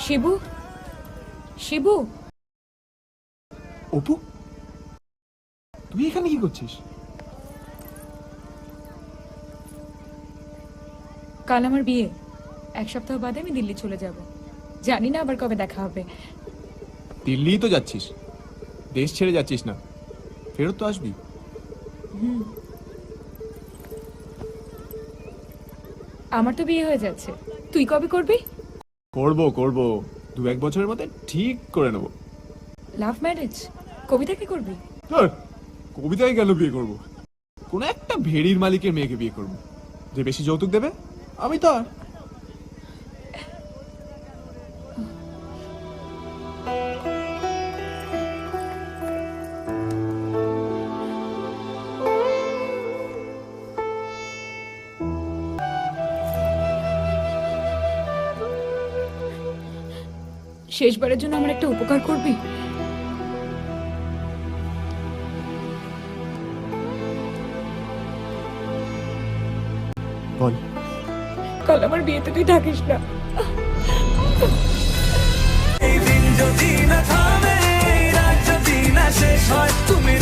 শিবু, শিবু, অপু, তুই এখানে কি করছিস? কাল আমার বিয়ে। 1 সপ্তাহ বাদে আমি দিল্লি চলে যাব। জানি না আবার কবে দেখা হবে। দিল্লিই তো যাচ্ছিস, দেশ ছেড়ে যাচ্ছিস না, ফেরত তো আসবি। আমার তো বিয়ে হয়ে যাচ্ছে, তুই কবে করবি? করবো করবো, 2-1 বছরের মধ্যে ঠিক করে নেবো। Love marriage? কবিতাকে করবি? ধর, কবিতায় গেল বিয়ে করবো, কোনো একটা ভেড়ির মালিকের মেয়েকে বিয়ে করবো, যে বেশি যৌতুক দেবে আমি তার। শেষবারের জন্য আমার একটা উপকার করবি? বল। কাল আমার বিয়েতে তুই থাকিস না। এই দিন যদি না থামে, এই রাত যদি না শেষ হয়, তুমি